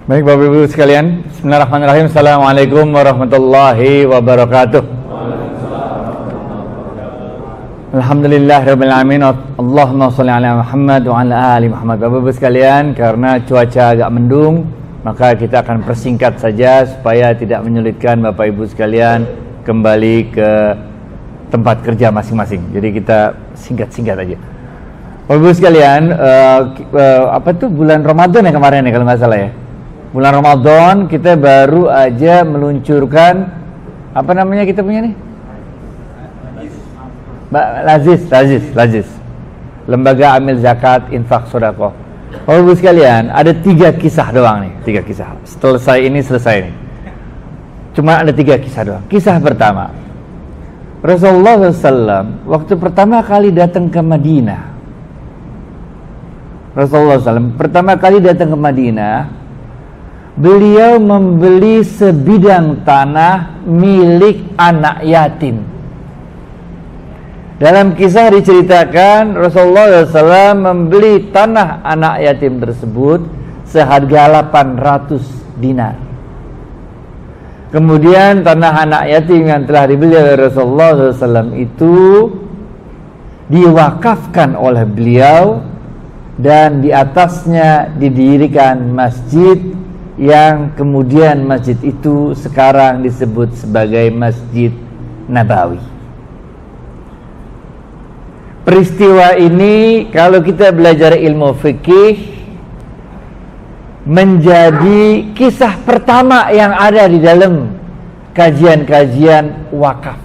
Baik Bapak Ibu sekalian, Bismillahirrahmanirrahim. Assalamualaikum warahmatullahi wabarakatuh. Alhamdulillahirabbil alamin. Allahumma shalli ala Muhammad wa ala ali Muhammad. Bapak Ibu sekalian, karena cuaca agak mendung, maka kita akan persingkat saja supaya tidak menyulitkan Bapak Ibu sekalian kembali ke tempat kerja masing-masing. Jadi kita singkat-singkat aja. Bapak Ibu sekalian, bulan Ramadan ya kemarin ya kalau nggak salah ya. Bulan Ramadan kita baru aja meluncurkan apa namanya kita punya nih? Laziz. Lembaga Amil Zakat Infak Sodaqah. Bapak Ibu sekalian, ada 3 kisah doang nih, 3 kisah. Selesai ini. Cuma ada 3 kisah doang. Kisah pertama, Rasulullah SAW waktu pertama kali datang ke Madinah. Rasulullah SAW pertama kali datang ke Madinah, beliau membeli sebidang tanah milik anak yatim. Dalam kisah diceritakan Rasulullah SAW membeli tanah anak yatim tersebut seharga 800 dinar. Kemudian tanah anak yatim yang telah dibeli oleh Rasulullah SAW itu diwakafkan oleh beliau, dan di atasnya didirikan masjid yang kemudian masjid itu sekarang disebut sebagai Masjid Nabawi. Peristiwa ini kalau kita belajar ilmu fikih menjadi kisah pertama yang ada di dalam kajian-kajian wakaf.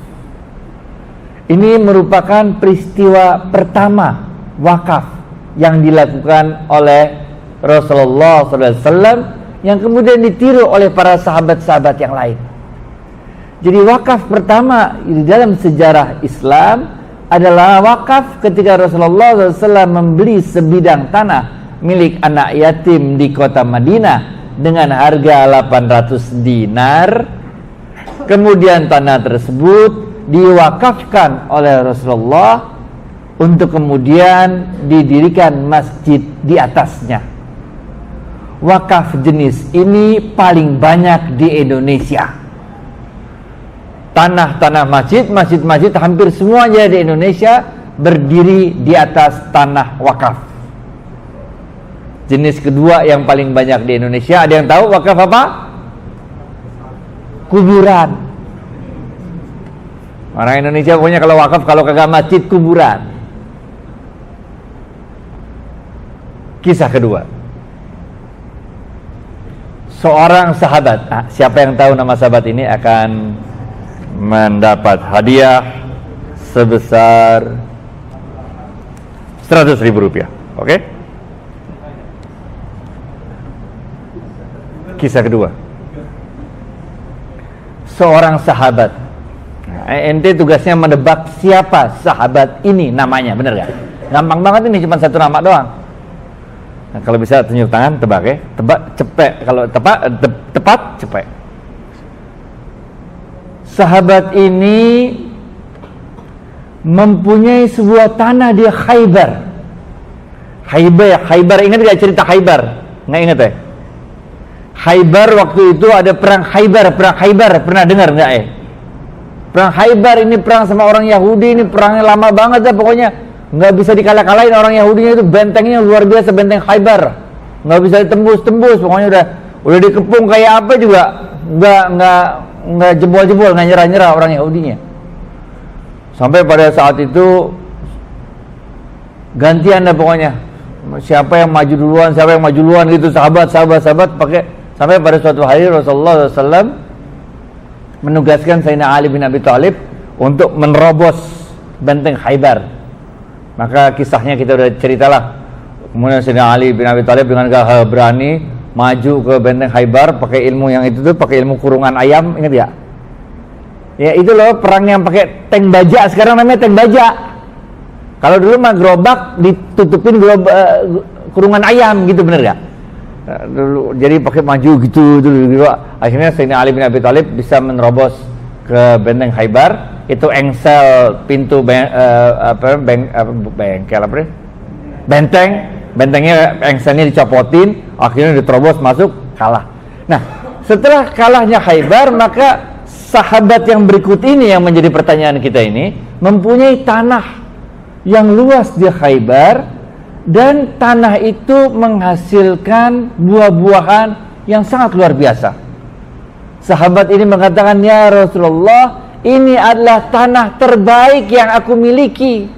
Ini merupakan peristiwa pertama wakaf yang dilakukan oleh Rasulullah SAW yang kemudian ditiru oleh para sahabat-sahabat yang lain. Jadi wakaf pertama di dalam sejarah Islam adalah wakaf ketika Rasulullah SAW membeli sebidang tanah milik anak yatim di kota Madinah dengan harga 800 dinar. Kemudian tanah tersebut diwakafkan oleh Rasulullah untuk kemudian didirikan masjid di atasnya. Wakaf jenis ini paling banyak di Indonesia. Tanah-tanah masjid hampir semuanya di Indonesia berdiri di atas tanah wakaf. Jenis kedua yang paling banyak di Indonesia, ada yang tahu wakaf apa? Kuburan. Orang Indonesia pokoknya kalau wakaf, kalau kagak masjid, kuburan. Kisah kedua, seorang sahabat. Siapa yang tahu nama sahabat ini akan mendapat hadiah sebesar 100.000 rupiah. Oke? Kisah kedua, seorang sahabat. Ente tugasnya menebak siapa sahabat ini namanya, bener gak? Gampang banget ini, cuma satu nama doang. Nah, kalau bisa tunjuk tangan, tebak ya. Tebak, cepet. Kalau tepat, cepet. Sahabat ini mempunyai sebuah tanah di Khaybar. Khaybar, ingat gak cerita Khaybar? Nggak ingat ya? Khaybar waktu itu ada perang Khaybar. Pernah dengar nggak ya? Perang Khaybar ini perang sama orang Yahudi, ini perangnya lama banget ya pokoknya. Nggak bisa dikalah-kalahin orang Yahudinya, itu bentengnya luar biasa, benteng Khaybar. Nggak bisa ditembus, pokoknya udah dikepung kayak apa juga nggak jebol-jebol, nggak nyerah-nyerah orang Yahudinya. Sampai pada saat itu gantian dah pokoknya. Siapa yang maju duluan gitu, sahabat pakai. Sampai pada suatu hari Rasulullah SAW menugaskan Sayyidina Ali bin Abi Thalib untuk menerobos benteng Khaybar. Maka kisahnya kita udah ceritalah. Kemudian Sayyidina Ali bin Abi Thalib dengan gagah berani maju ke benteng Khaybar pakai ilmu yang itu tuh, pakai ilmu kurungan ayam, ingat gak? Ya itu loh perang yang pakai tank baja, sekarang namanya tank baja. Kalau dulu mah gerobak ditutupin kurungan ayam gitu, bener gak? Dulu jadi pakai maju gitu dulu. Akhirnya Sayyidina Ali bin Abi Thalib bisa menerobos ke benteng Khaybar. Itu engsel pintu bentengnya engselnya dicopotin, akhirnya diterobos masuk, kalah. Nah, setelah kalahnya Khaybar, maka sahabat yang berikut ini yang menjadi pertanyaan kita ini mempunyai tanah yang luas di Khaybar, dan tanah itu menghasilkan buah-buahan yang sangat luar biasa. Sahabat ini mengatakan, ya Rasulullah, ini adalah tanah terbaik yang aku miliki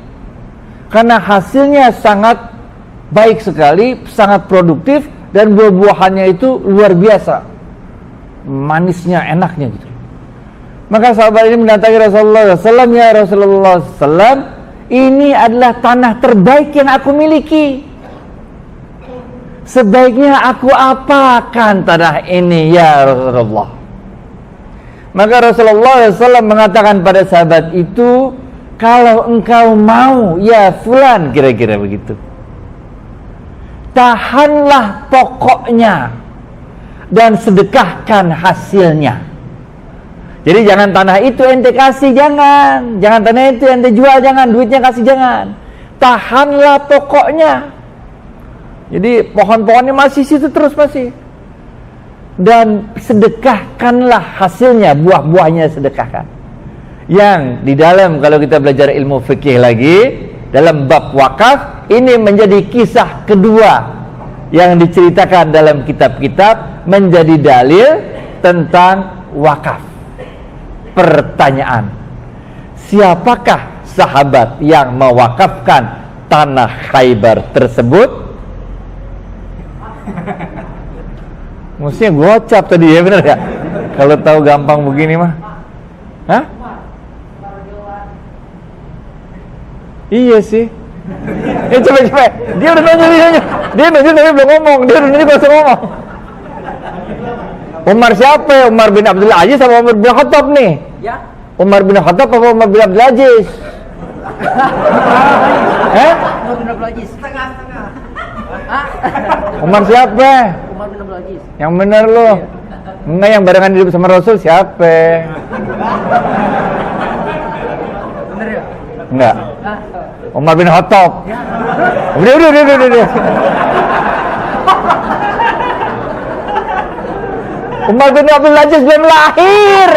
karena hasilnya sangat baik sekali, sangat produktif, dan buah-buahannya itu luar biasa, manisnya, enaknya gitu. Maka sahabat ini mendatangi Rasulullah SAW, ya Rasulullah SAW, ini adalah tanah terbaik yang aku miliki. Sebaiknya aku apakan tanah ini, ya Rasulullah? Maka Rasulullah SAW mengatakan pada sahabat itu, kalau engkau mau, ya fulan, kira-kira begitu, tahanlah pokoknya dan sedekahkan hasilnya. Jadi jangan tanah itu ente kasih, jangan tanah itu ente jual, jangan duitnya kasih, jangan. Tahanlah pokoknya. Jadi pohon-pohonnya masih situ terus masih. Dan sedekahkanlah hasilnya, buah-buahnya sedekahkan. Yang di dalam, kalau kita belajar ilmu fikih lagi, dalam bab wakaf, ini menjadi kisah kedua yang diceritakan dalam kitab-kitab menjadi dalil tentang wakaf. Pertanyaan, siapakah sahabat yang mewakafkan tanah Khaybar tersebut? Mestinya gocap tadi ya, bener ya? Kalau tahu gampang begini mah. Hah? Iya sih. Coba. Dia udah nanya. Dia nanya tapi belum ngomong. Dia udah nanya langsung ngomong. Umar siapa ya? Umar bin Abdul Aziz sama Umar bin Khattab nih? Ya. Umar bin Khattab apa Umar bin Abdul Aziz? Umar bin Abdul Aziz. Setengah-setengah. Umar siapa? Umar bin Abdul Aziz. Yang bener lo. Enggak, yang barengan hidup sama Rasul siapa? Bener ya? Enggak. Umar bin Khattab. Udah. Umar bin Abdul Aziz belum lahir.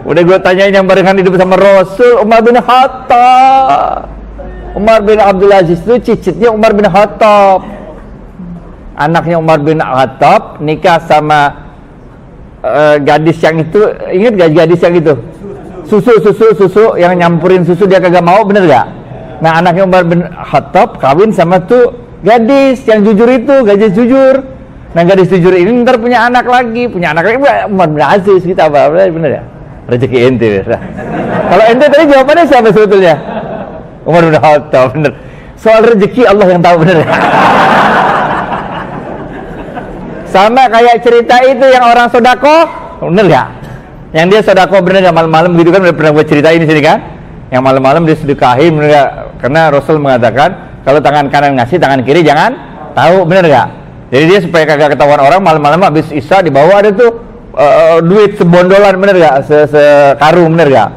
Udah gue tanyain yang barengan hidup sama Rasul, Umar bin Khattab. Umar bin Abdul Aziz itu cicitnya Umar bin Khattab. Anaknya Umar bin Khattab nikah sama gadis yang itu, ingat gak gadis yang itu? Susu yang nyampurin susu dia kagak mau, bener gak? Nah, anaknya Umar bin Khattab kawin sama tuh gadis yang jujur itu, gadis jujur. Nah, gadis jujur ini ntar punya anak lagi Umar bin Aziz, kita apa bener ya? Rezeki ente. Kalau ente tadi jawabannya siapa sebetulnya? Umar bin Khattab, bener. Soal rezeki Allah yang tahu, bener ya? Sama kayak cerita itu yang orang sodako, bener gak? Yang dia sodako bener gak malam-malam gitu kan, udah pernah gue ceritain di sini kan? Yang malam-malam dia sedekahin, bener gak? Karena Rasul mengatakan kalau tangan kanan ngasih, tangan kiri jangan tahu, bener gak? Jadi dia supaya kagak ketahuan orang, malam-malam habis isya dibawa ada tuh duit sebondolan, bener gak? Sekarung, bener gak?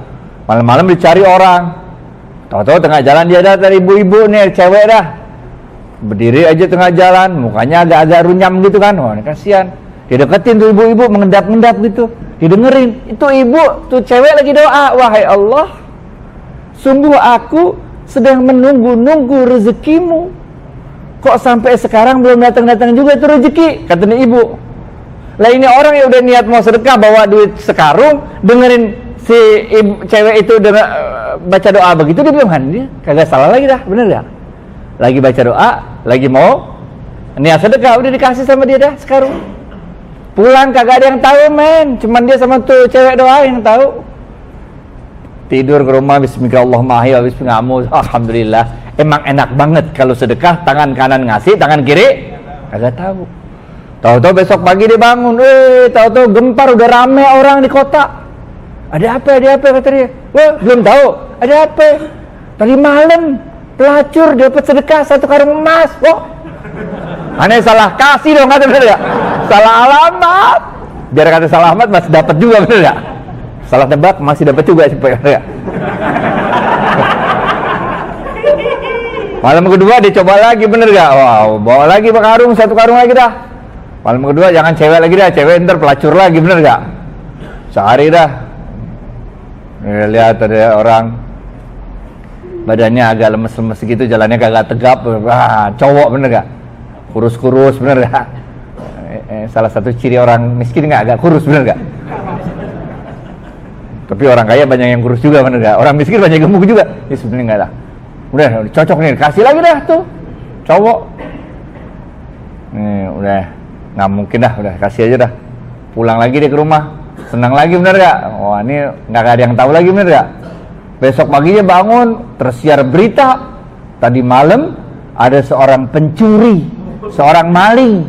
Malam-malam dicari orang, tahu-tahu tengah jalan dia datang, ibu-ibu nih, cewek dah, berdiri aja tengah jalan, mukanya agak-agak runyam gitu kan. Wah, ini kasihan. Dia deketin tuh ibu-ibu, mengendap-endap gitu. Didengerin, itu ibu, tuh cewek lagi doa, wahai Allah, sungguh aku sedang menunggu-nunggu rezekimu, kok sampai sekarang belum datang-datang juga itu rezeki, katanya ibu. Lah ini orang yang udah niat mau sedekah, bawa duit sekarung, dengerin si ibu, cewek itu baca doa begitu, dia bilang, dia kagak salah lagi dah, bener gak? Lagi baca doa, lagi mau niat sedekah, udah dikasih sama dia dah sekarung. Pulang kagak ada yang tahu, men, cuman dia sama tuh cewek doa yang tahu. Tidur ke rumah, bismillahirrahmanirrahim, bismillahirrahmanirrahim, alhamdulillah. Emang enak banget kalau sedekah, tangan kanan ngasih, tangan kiri kagak tahu. Tahu-tahu besok pagi dia bangun, tahu-tahu gempar, udah rame orang di kota. Ada apa kata dia? Wah, belum tahu. Ada apa? Tadi malam pelacur dapat sedekah 1 karung emas. Wah, aneh salah kasih dong, kata, bener ya? Salah alamat. Biar kata salah alamat masih dapat juga, bener ya? Salah tebak masih dapat juga, bener ya? Malam kedua dicoba lagi, bener gak? Wow, bawa lagi karung, 1 karung lagi dah. Malam kedua jangan cewek lagi dah, cewek ntar pelacur lagi, bener gak? Sehari dah. Lihat ada orang badannya agak lemes-lemes gitu, jalannya kagak tegap, cowok bener gak? Kurus-kurus bener gak? Salah satu ciri orang miskin nggak agak kurus, bener gak? Tapi orang kaya banyak yang kurus juga, bener gak? Orang miskin banyak gemuk juga. Ya sebenarnya nggak lah. Udah cocok nih, kasih lagi dah tuh cowok. Nih udah nggak mungkin dah, udah kasih aja dah. Pulang lagi dia ke rumah, senang lagi, bener gak? Wah ini nggak ada yang tahu lagi, bener gak? Besok paginya bangun, tersiar berita tadi malam ada seorang pencuri, seorang maling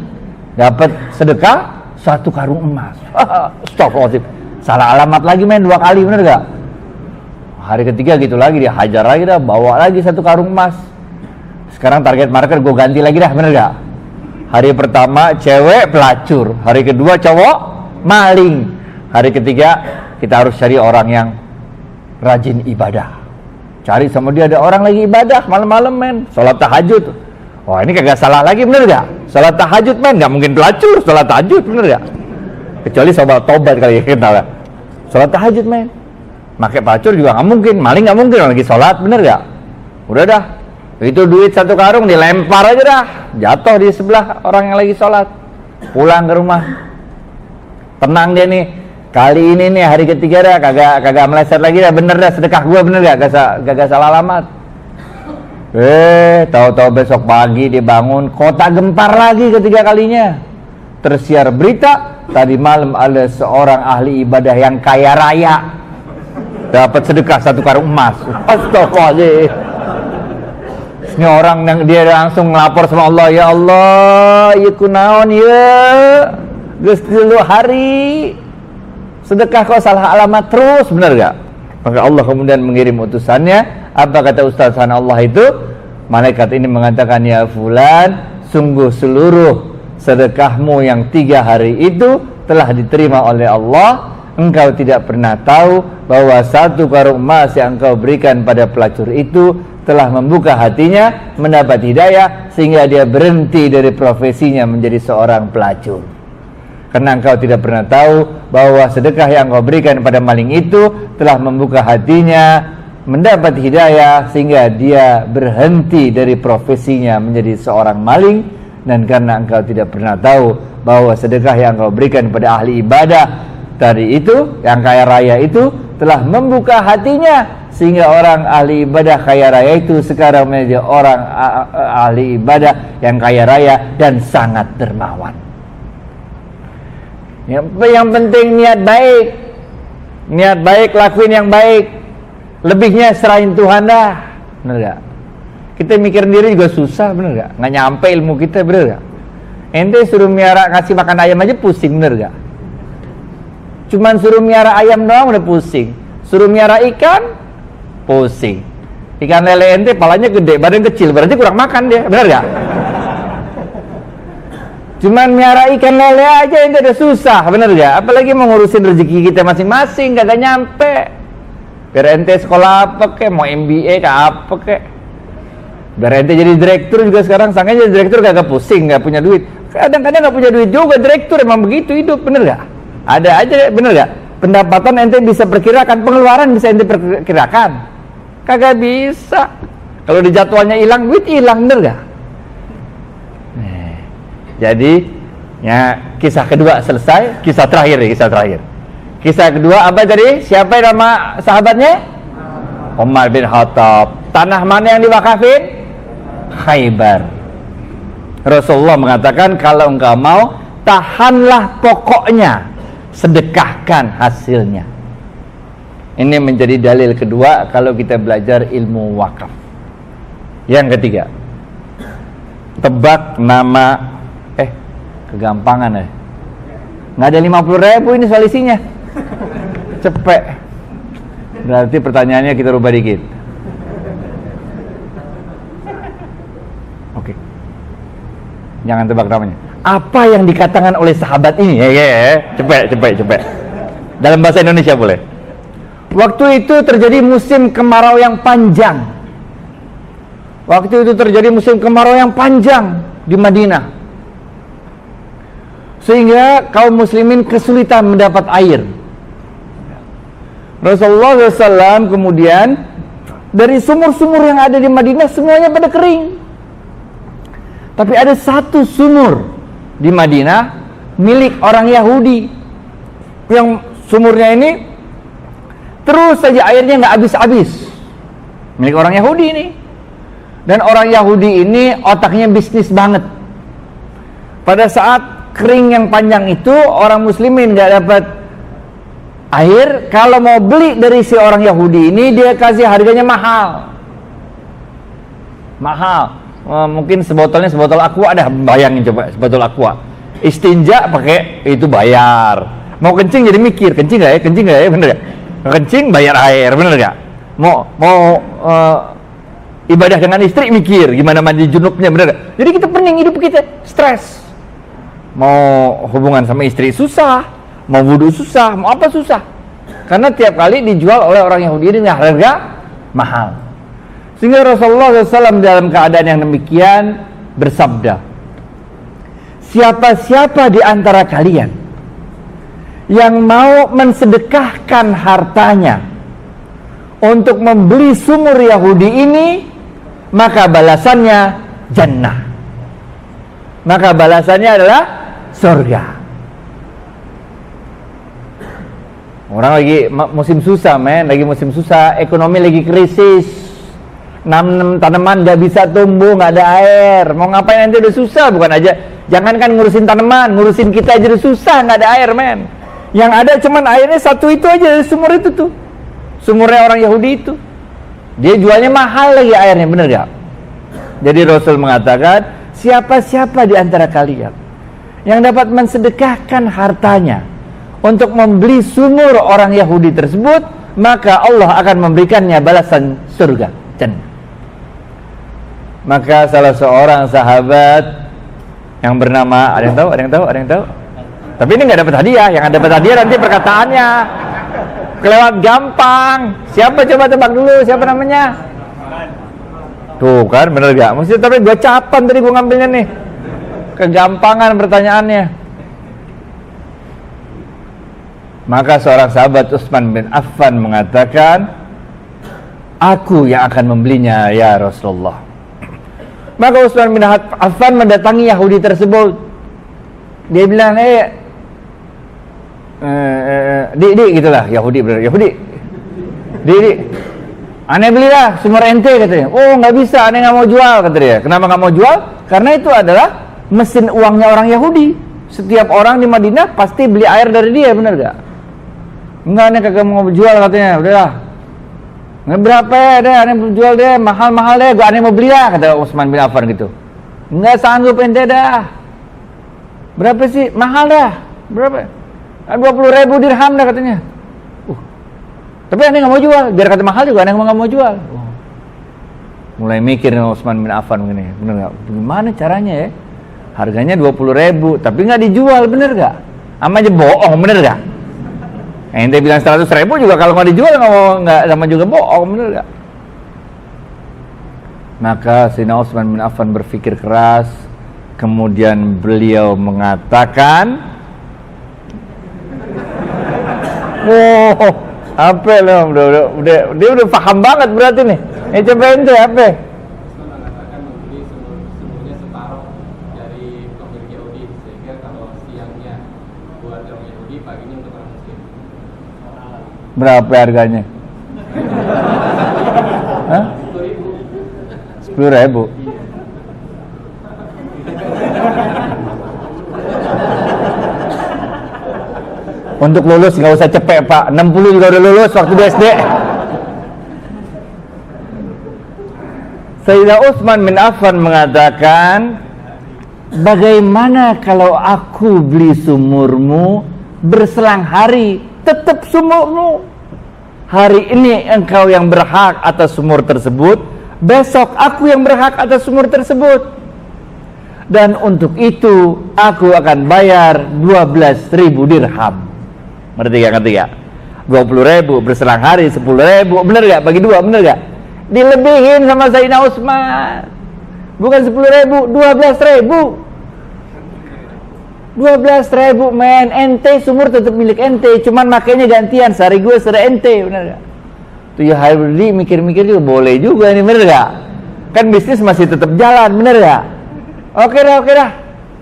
dapat sedekah 1 karung emas. Astagfirullahaladzim, salah alamat lagi main 2 kali, bener gak? Hari ketiga gitu lagi, dia hajar lagi dah, bawa lagi 1 karung emas. Sekarang target market gue ganti lagi dah, bener gak? Hari pertama cewek pelacur, hari kedua cowok maling, hari ketiga kita harus cari orang yang rajin ibadah. Cari sama dia ada orang lagi ibadah malam-malam men, sholat tahajud. Wah ini kagak salah lagi, bener gak? Sholat tahajud men, gak mungkin pelacur sholat tahajud, bener gak? Kecuali sobat tobat kali ya kita lah. Sholat tahajud men, pakai pelacur juga gak mungkin, maling gak mungkin lagi sholat, bener gak? Udah dah, itu duit 1 karung dilempar aja dah, jatuh di sebelah orang yang lagi sholat. Pulang ke rumah, tenang dia nih, kali ini nih hari ketiga dah, kagak meleset lagi dah, bener dah sedekah gua, bener gak? Kagak salah alamat. Tahu-tahu besok pagi dibangun, kota gempar lagi ketiga kalinya. Tersiar berita, tadi malam ada seorang ahli ibadah yang kaya raya dapat sedekah 1 karung emas. Astagfirullahaladzim. Ini orang yang dia langsung ngelapor sama Allah, ya Allah, ya kunaon ya, geus 3 hari sedekah kok salah alamat terus, benar gak? Maka Allah kemudian mengirim utusannya. Apa kata Ustaz Allah itu? Malaikat ini mengatakan, ya fulan, sungguh seluruh sedekahmu yang 3 hari itu telah diterima oleh Allah. Engkau tidak pernah tahu bahwa 1 karung emas yang engkau berikan pada pelacur itu telah membuka hatinya, mendapat hidayah sehingga dia berhenti dari profesinya menjadi seorang pelacur. Karena engkau tidak pernah tahu bahwa sedekah yang engkau berikan pada maling itu telah membuka hatinya, mendapat hidayah sehingga dia berhenti dari profesinya menjadi seorang maling. Dan karena engkau tidak pernah tahu bahwa sedekah yang engkau berikan pada ahli ibadah tadi itu, yang kaya raya itu, telah membuka hatinya sehingga orang ahli ibadah kaya raya itu sekarang menjadi orang ahli ibadah yang kaya raya dan sangat dermawan. Yang penting niat baik, lakuin yang baik, lebihnya serahin Tuhan dah, bener gak? Kita mikir sendiri juga susah, bener gak? Nggak nyampe ilmu kita, bener gak? Ente suruh miara ngasih makan ayam aja pusing, bener gak? Cuman suruh miara ayam doang udah pusing, suruh miara ikan pusing. Ikan lele ente palanya gede, badan kecil, berarti kurang makan dia, bener gak? Cuman miara ikan lele aja ente udah susah, bener gak? Apalagi mau ngurusin rezeki kita masing-masing, kagak nyampe. Biar ente sekolah apa kek, mau MBA kek apa kek, biar ente jadi direktur juga sekarang, sangkanya jadi direktur kagak pusing, gak punya duit. Kadang-kadang gak punya duit juga, direktur emang begitu hidup, bener gak? Ada aja, bener gak? Pendapatan ente bisa perkirakan, pengeluaran bisa ente perkirakan? Kagak bisa. Kalau di jadwalnya hilang, duit hilang, bener gak? Jadi, ya kisah kedua selesai, kisah terakhir. Kisah kedua apa tadi? Siapa nama sahabatnya? Umar bin Khattab. Tanah mana yang diwakafin? Khaybar. Rasulullah mengatakan, kalau engkau mau, tahanlah pokoknya, sedekahkan hasilnya. Ini menjadi dalil kedua kalau kita belajar ilmu wakaf. Yang ketiga, tebak nama, kegampangan ya. Nggak ada 50.000 ini selisihnya. Cepet. Berarti pertanyaannya kita rubah dikit. Oke. Jangan tebak namanya. Apa yang dikatakan oleh sahabat ini? Cepet. Dalam bahasa Indonesia boleh. Waktu itu terjadi musim kemarau yang panjang. Di Madinah. sehingga kaum muslimin kesulitan mendapat air. Rasulullah SAW kemudian dari sumur-sumur yang ada di Madinah semuanya pada kering. Tapi ada satu sumur di Madinah milik orang Yahudi, yang sumurnya ini terus saja airnya nggak habis-habis, milik orang Yahudi ini. Dan orang Yahudi ini otaknya bisnis banget. Pada saat kering yang panjang itu, orang muslimin nggak dapat air, kalau mau beli dari si orang Yahudi ini, dia kasih harganya mahal. Mungkin sebotolnya sebotol aqua, dah bayangin coba sebotol aqua. Istinja pakai itu bayar. Mau kencing jadi mikir, kencing nggak ya, bener nggak? Kencing bayar air, bener nggak? Mau ibadah dengan istri mikir gimana mandi junubnya, bener nggak? Jadi kita pening hidup kita, stres. Mau hubungan sama istri susah, mau wudu susah, mau apa susah. Karena tiap kali dijual oleh orang Yahudi dengan harga mahal. Sehingga Rasulullah SAW dalam keadaan yang demikian bersabda, siapa-siapa di antara kalian yang mau mensedekahkan hartanya untuk membeli sumur Yahudi ini, maka balasannya jannah. Maka balasannya adalah surga. Orang lagi musim susah, lagi musim susah, ekonomi lagi krisis. Tanaman gak bisa tumbuh, gak ada air. Mau ngapain nanti udah susah, bukan aja. Jangankan ngurusin tanaman, ngurusin kita aja udah susah, gak ada air, men. Yang ada cuman airnya satu itu aja dari sumur itu tuh. Sumurnya orang Yahudi itu. Dia jualnya mahal lagi airnya, bener gak? Jadi Rasul mengatakan, siapa-siapa di antara kalian yang dapat mensedekahkan hartanya untuk membeli sumur orang Yahudi tersebut, maka Allah akan memberikannya balasan surga, jannah. Maka salah seorang sahabat yang bernama, ada yang tahu? Tapi ini nggak dapat hadiah. Yang dapat hadiah nanti perkataannya kelewat gampang. Siapa coba tebak dulu? Siapa namanya? Tuh kan, bener gak? Maksudnya tapi gue capan tadi gue ngambilnya nih. Kegampangan pertanyaannya. Maka seorang sahabat Utsman bin Affan mengatakan, aku yang akan membelinya ya Rasulullah. Maka Utsman bin Affan mendatangi Yahudi tersebut. Dia bilang, di gitulah, Yahudi bener, Yahudi. Di, aneh belilah sumur ente, katanya. Oh nggak bisa, aneh nggak mau jual, kata dia. Kenapa nggak mau jual? Karena itu adalah mesin uangnya orang Yahudi. Setiap orang di Madinah pasti beli air dari dia, bener gak? Enggak, aneh kagak mau jual, katanya. Udahlah. Berapa ya deh, aneh jual deh, mahal-mahal deh, aneh mau beli ya, kata Utsman bin Affan gitu. Enggak sanggup ente dah. Berapa sih? Mahal dah. Berapa? 20.000 dirham dah, katanya. Tapi aneh nggak mau jual, biar kata mahal juga aneh nggak mau jual. Mulai mikir Utsman bin Affan begini, bener nggak? Gimana caranya ya? Harganya 20.000, tapi nggak dijual, bener nggak? Ama aja bohong, bener nggak? Ente bilang 100.000 juga kalau nggak dijual nggak sama juga bohong, bener nggak? Maka Sayyidina Utsman bin Affan berpikir keras, kemudian beliau mengatakan, apa loh, dia udah paham banget berarti nih. Coba ente apa? Utsman mengatakan membeli sumurnya separuh dari pemilik Yahudi, sehingga kalau siangnya buat orang Yahudi, paginya untuk orang Muslim. Berapa harganya? Hah? 10.000. Untuk lulus nggak usah cepet pak, 60 juga udah lulus waktu di SD. Sayyidina Utsman bin Affan mengatakan, bagaimana kalau aku beli sumurmu berselang hari, tetap sumurmu. Hari ini engkau yang berhak atas sumur tersebut, besok aku yang berhak atas sumur tersebut. Dan untuk itu aku akan bayar 12.000 dirham. Ngerti gak? 20.000 berselang hari, 10.000, bener gak? Bagi dua, bener gak? Dilebihin sama Sayyidina Utsman. Bukan 10.000, 12.000. 12.000 men, ente sumur tetap milik ente, cuman makainya gantian, sehari gue sehari ente, bener gak? Tuh ya Yahudi mikir-mikir juga boleh juga nih, bener gak? Kan bisnis masih tetap jalan, bener gak? Oke dah,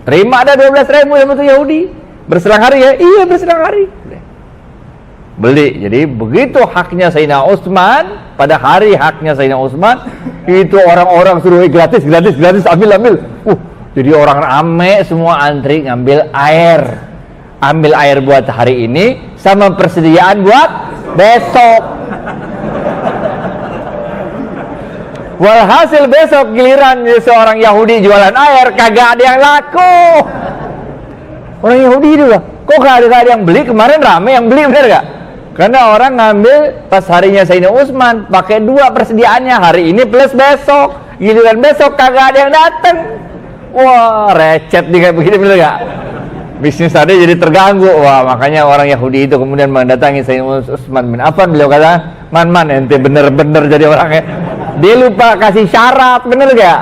terima ada 12.000 yang itu Yahudi, berselang hari ya, iya berselang hari, beli. Jadi begitu haknya Sayyidina Utsman, pada hari haknya Sayyidina Utsman, itu orang-orang suruh gratis, ambil. Jadi orang rame semua antri ngambil air buat hari ini sama persediaan buat besok. Walhasil besok giliran seorang Yahudi jualan air kagak ada yang laku. Orang Yahudi itu lah, kok gak ada yang beli? Kemarin rame yang beli, bener gak? Karena orang ngambil pas harinya Sayyidina Utsman pakai 2 persediaannya, hari ini plus besok. Giliran besok kagak ada yang datang. Wah, recet nih kayak begini, bener gak? Bisnis tadi jadi terganggu. Wah, makanya orang Yahudi itu kemudian mendatangi Sayyidina Utsman bin Affan. Beliau kata, man ente bener-bener jadi orangnya. Dia lupa kasih syarat, bener gak?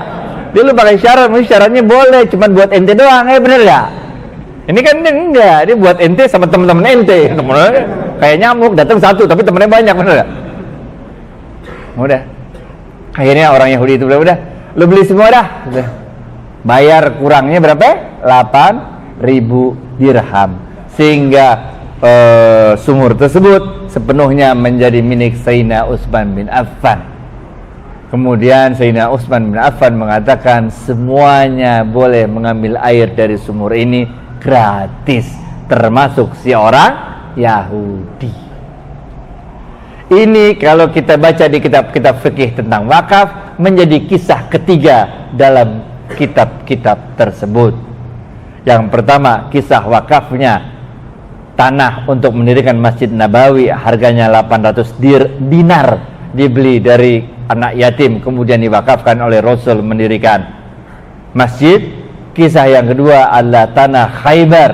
Dia lupa kasih syarat, mungkin syaratnya boleh, cuman buat ente doang, bener gak? Ini kan enggak, dia buat ente sama temen-temen ente. Temen-temen kayak nyamuk, datang satu tapi temennya banyak, bener gak? Udah. Akhirnya orang Yahudi itu udah, lu beli semua dah. Udah. Bayar kurangnya berapa? 8.000 dirham. Sehingga sumur tersebut sepenuhnya menjadi milik Sayyidina Utsman bin Affan. Kemudian Sayyidina Utsman bin Affan mengatakan semuanya boleh mengambil air dari sumur ini gratis, termasuk si orang Yahudi. Ini kalau kita baca di kitab-kitab fikih tentang wakaf, menjadi kisah ketiga dalam kitab-kitab tersebut. Yang pertama, kisah wakafnya tanah untuk mendirikan Masjid Nabawi, harganya 800 dinar, dibeli dari anak yatim, kemudian diwakafkan oleh Rasul mendirikan masjid. Kisah yang kedua adalah tanah Khaybar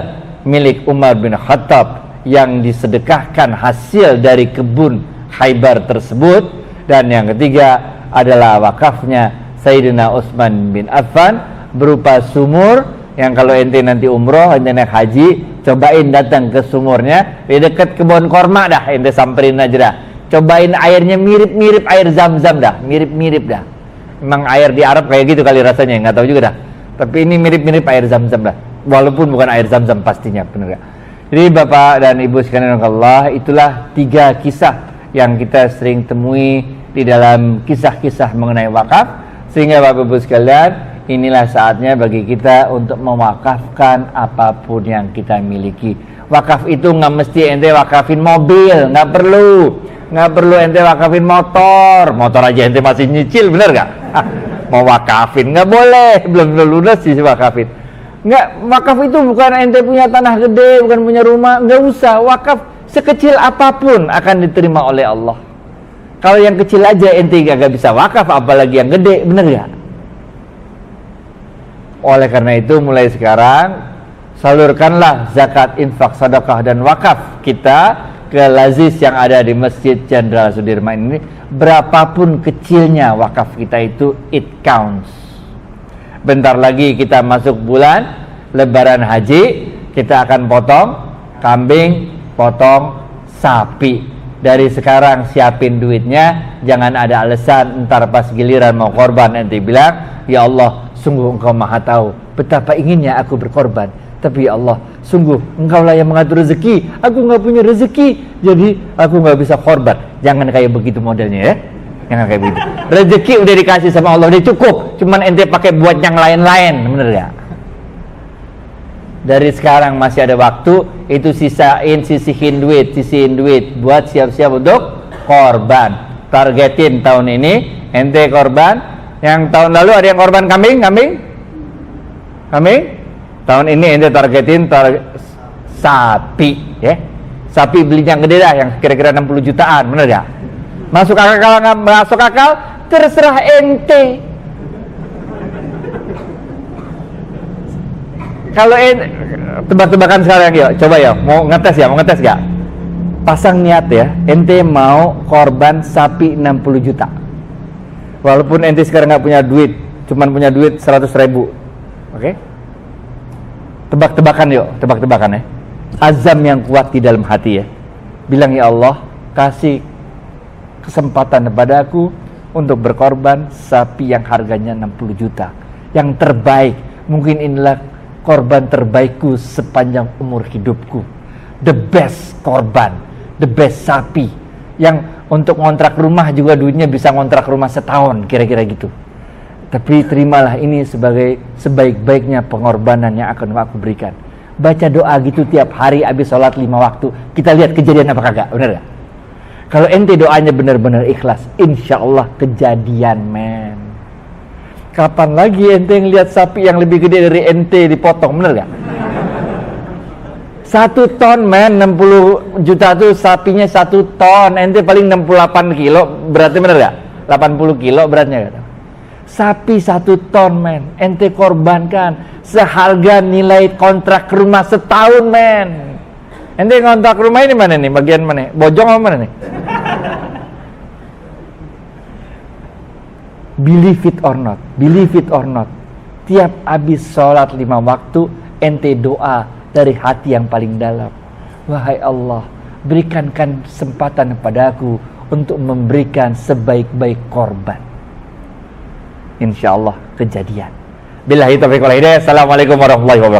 milik Umar bin Khattab yang disedekahkan hasil dari kebun Khaybar tersebut. Dan yang ketiga adalah wakafnya Sayyidina Utsman bin Affan berupa sumur yang kalau ente nanti umroh, ente naik haji, cobain datang ke sumurnya di dekat kebun korma dah, ente samperin aja dah. Cobain airnya mirip-mirip air Zam-Zam dah, mirip-mirip dah. Memang air di Arab kayak gitu kali rasanya, nggak tahu juga dah. Tapi ini mirip-mirip air Zam-Zam dah, walaupun bukan air Zam-Zam pastinya, benar gak? Jadi Bapak dan Ibu sekalian Allah, itulah 3 kisah yang kita sering temui di dalam kisah-kisah mengenai wakaf. Sehingga Bapak Ibu sekalian, inilah saatnya bagi kita untuk mewakafkan apapun yang kita miliki. Wakaf itu nggak mesti ente wakafin mobil, nggak perlu ente wakafin motor aja ente masih nyicil, bener nggak? Mau wakafin nggak boleh, belum lunas sih wakafin. Nggak, wakaf itu bukan ente punya tanah gede, bukan punya rumah, nggak usah. Wakaf sekecil apapun akan diterima oleh Allah. Kalau yang kecil aja ente gak bisa wakaf, apalagi yang gede, bener gak? Oleh karena itu mulai sekarang salurkanlah zakat, infak, sedekah dan wakaf kita ke lazis yang ada di Masjid Jenderal Sudirman ini. Berapapun kecilnya wakaf kita itu, it counts. Bentar lagi kita masuk bulan Lebaran Haji, kita akan potong kambing, potong sapi. Dari sekarang siapin duitnya, jangan ada alasan ntar pas giliran mau korban ente bilang, ya Allah, sungguh Engkau Maha tahu betapa inginnya aku berkorban, tapi ya Allah, sungguh Engkaulah yang mengatur rezeki, aku nggak punya rezeki, jadi aku nggak bisa korban. Jangan kayak begitu modelnya ya, jangan kayak begitu. Rezeki udah dikasih sama Allah, udah cukup, cuman ente pakai buat yang lain-lain, bener ya? Dari sekarang masih ada waktu, itu sisihin duit buat siap-siap untuk korban. Targetin tahun ini ente korban. Yang tahun lalu ada yang korban kambing. Tahun ini ente targetin sapi, ya. Sapi beli yang gede dah, yang kira-kira 60 jutaan, bener ya? Masuk akal nggak masuk akal, terserah ente. Kalau tebak-tebakan sekarang yuk, coba ya, mau ngetes gak? Pasang niat ya, ente mau korban sapi 60 juta. Walaupun ente sekarang nggak punya duit, cuman punya duit 100.000, oke? Tebak-tebakan yuk, tebak-tebakan ya. Azam yang kuat di dalam hati ya. Bilang, ya Allah, kasih kesempatan kepada aku untuk berkorban sapi yang harganya 60 juta. Yang terbaik, mungkin inilah korban terbaikku sepanjang umur hidupku. The best korban, the best sapi. Yang untuk ngontrak rumah juga duitnya bisa ngontrak rumah setahun, kira-kira gitu. Tapi terimalah ini sebagai sebaik-baiknya pengorbanan yang akan aku berikan. Baca doa gitu tiap hari habis sholat 5 waktu. Kita lihat kejadian apa kagak, bener gak? Kalau ente doanya benar-benar ikhlas, insya Allah kejadian, men. Kapan lagi ente ngeliat sapi yang lebih gede dari ente dipotong, bener gak? 1 ton, men, 60 juta tuh sapinya 1 ton. Ente paling 68 kilo, berarti bener gak? 80 kilo beratnya, kata. Sapi 1 ton, men, ente korbankan seharga nilai kontrak rumah setahun, men. Ente kontrak rumah ini mana nih? Bagian mana? Bojong apa mana nih? Believe it or not, tiap habis sholat 5 waktu ente doa dari hati yang paling dalam. Wahai Allah, berikankan kesempatan kepadaku untuk memberikan sebaik-baik korban. Insya Allah kejadian. Billahi taufiq wal hidayah. Assalamualaikum warahmatullahi wabarakatuh.